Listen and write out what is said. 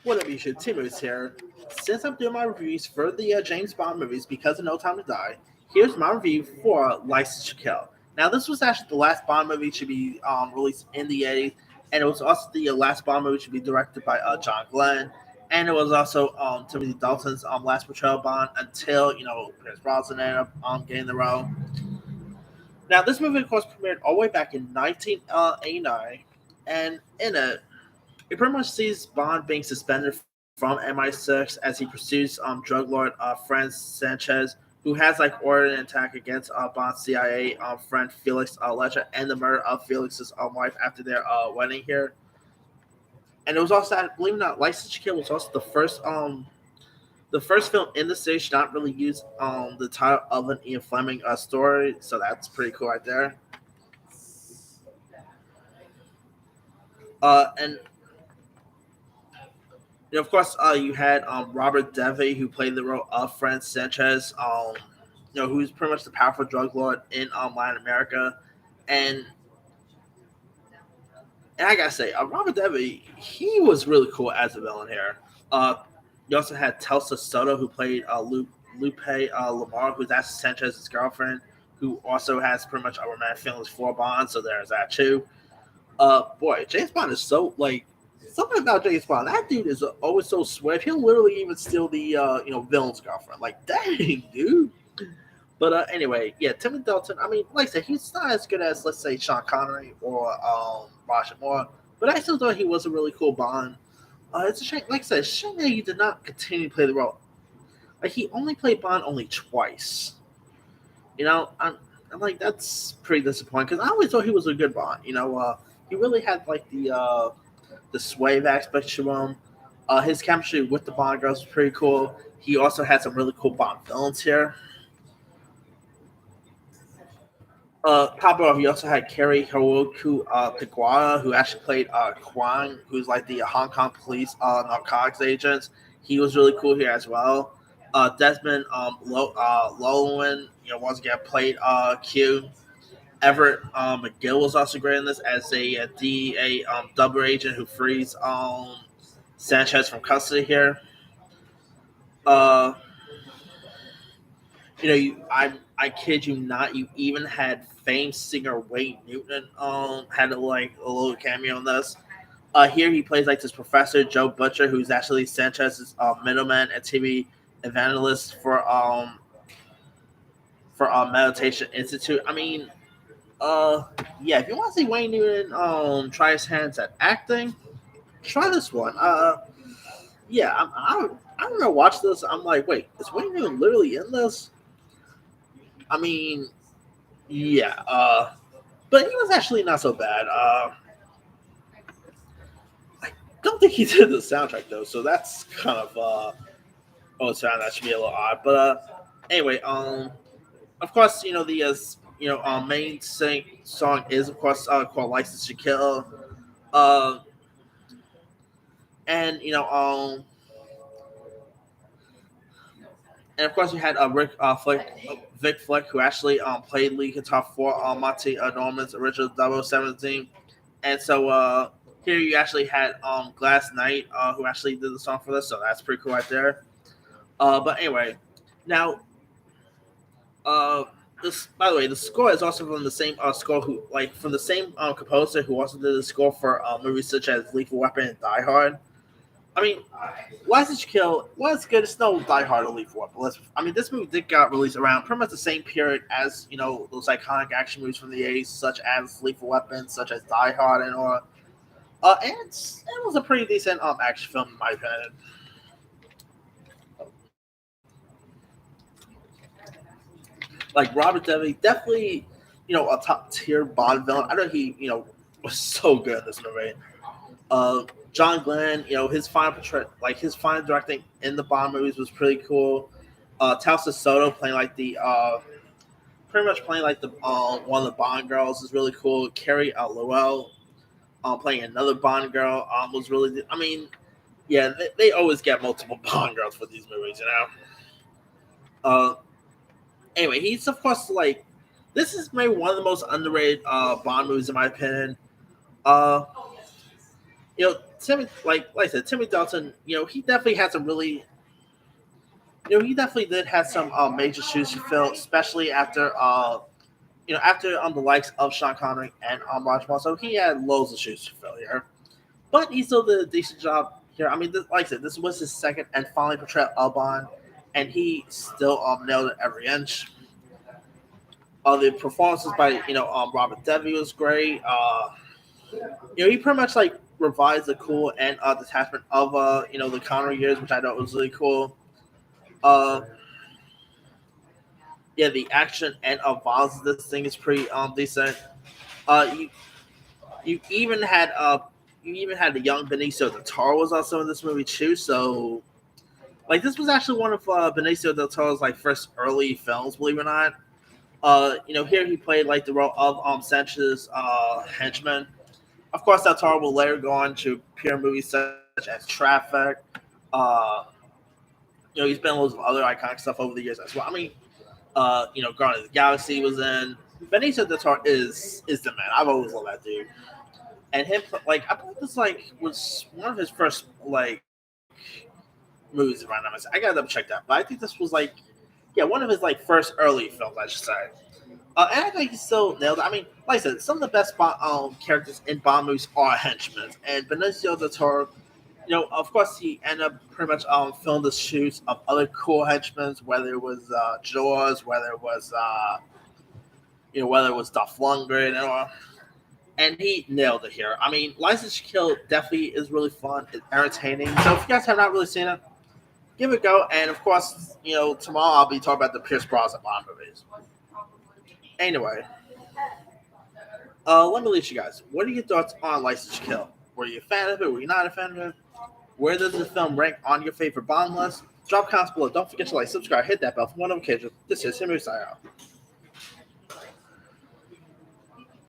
What up, YouTube? Tim is here. Since I'm doing my reviews for the James Bond movies because of No Time to Die, here's my review for License to Kill. Now, this was actually the last Bond movie to be released in the 80s, and it was also the last Bond movie to be directed by John Glenn, and it was also Timothy Dalton's last portrayal Bond until, Pierce Brosnan ended up getting the role. Now, this movie, of course, premiered all the way back in 1989, and in it pretty much sees Bond being suspended from MI6 as he pursues drug lord Franz Sanchez, who has ordered an attack against Bond's CIA friend Felix Leiter and the murder of Felix's wife after their wedding here. And it was also, believe it or not, License to Kill was also the first film in the series to not really use the title of an Ian Fleming story, so that's pretty cool right there. And of course, you had Robert Devey, who played the role of Franz Sanchez, who's pretty much the powerful drug lord in Latin America, and I gotta say, Robert Devey, he was really cool as a villain here. You also had Telsa Soto, who played Lupe Lamar, who's actually Sanchez's girlfriend, who also has pretty much a romantic feelings for Bond, so there's that too. Boy, James Bond is so something about James Bond. That dude is always so swift. He'll literally even steal the villain's girlfriend. Like, dang, dude. But anyway, yeah, Timothy Dalton. I mean, like I said, he's not as good as, let's say, Sean Connery or Roger Moore, but I still thought he was a really cool Bond. It's a shame, like I said, it's a shame that he did not continue to play the role. Like, he only played Bond only twice. I'm like, that's pretty disappointing because I always thought he was a good Bond. He really had the sway aspect to him. His chemistry with the Bond girls was pretty cool. He also had some really cool Bond villains here. Top off, you also had Kerry Hiroku Kagawa, who actually played Kwang, who's like the Hong Kong police narcotics agents. He was really cool here as well. Desmond Llewellyn, once again played Q. Everett McGill was also great in this as a DEA double agent who frees Sanchez from custody here. Uh, I kid you not, you even had famed singer Wayne Newton had a little cameo in this. Here he plays this professor Joe Butcher, who's actually Sanchez's middleman and TV evangelist for Meditation Institute. I mean, yeah, if you want to see Wayne Newton try his hands at acting, try this one. Yeah, I'm gonna watch this. I'm like, wait, is Wayne Newton literally in this? I mean, yeah, but he was actually not so bad. I don't think he did the soundtrack though, so that's kind of sound that should be a little odd. But anyway, of course, the main song is of course called "License to Kill," uh, and and of course, you had Vic Flick, who actually played lead guitar for Monty Norman's original 017. And so here you actually had Glass Knight, who actually did the song for this, so that's pretty cool right there. But anyway, now, this, by the way, the score is also from the same from the same composer who also did the score for movies such as Lethal Weapon and Die Hard. I mean, License to Kill was good. It's no Die Hard or Lethal Weapon. I mean, this movie did got released around pretty much the same period as those iconic action movies from the 80s, such as Lethal Weapon, such as Die Hard, and all. And it was a pretty decent action film in my opinion. Like Robert Devey, definitely a top tier Bond villain. I know he was so good in this movie. John Glenn, his his final directing in the Bond movies was pretty cool. Telsa Soto playing pretty much playing the one of the Bond girls is really cool. Carrie Lowell playing another Bond girl was really. I mean, yeah, they always get multiple Bond girls for these movies, Anyway, he's of course this is maybe one of the most underrated Bond movies in my opinion. Timmy, like I said, Timmy Dalton, he definitely had some really, he definitely did have some major shoes to fill, especially after the likes of Sean Connery and Roger Moore. So he had loads of shoes to fill here, but he still did a decent job here. I mean, like I said, this was his second and final portrayal of Bond, and he still nailed it every inch. The performances by Robert Devi was great. He pretty much like revised the cool and detachment of the Connery years, which I thought was really cool. Uh, yeah, the action and violence of this thing is pretty decent. Uh, you you even had the young Benicio del Toro was also in this movie too. So like this was actually one of Benicio del Toro's like first early films, believe it or not. Here he played like the role of Sanchez's henchman. Of course, Del Toro will later go on to appear in movies such as Traffic. Uh, he's been in loads of other iconic stuff over the years as well. I mean, Guardians of the Galaxy was in. Benicio del Toro is the man. I've always loved that dude. And him, like, I believe this like was one of his first like movies. If I'm not mistaken, I gotta double check that. But I think this was like, yeah, one of his like first early films, I should say. And I think he still nailed it. I mean, like I said, some of the best characters in Bond movies are henchmen. And Benicio del Toro, of course, he ended up pretty much filling the shoes of other cool henchmen, whether it was Jaws, whether it was Dolph Lundgren, and he nailed it here. I mean, License to Kill definitely is really fun. It's entertaining. So if you guys have not really seen it, give it a go. And of course, tomorrow I'll be talking about the Pierce Brosnan Bond movies. Anyway, let me leave you guys. What are your thoughts on License to Kill? Were you a fan of it? Were you not a fan of it? Where does the film rank on your favorite Bond list? Drop comments below. Don't forget to like, subscribe, hit that bell for more notifications. This is Henry Sayao.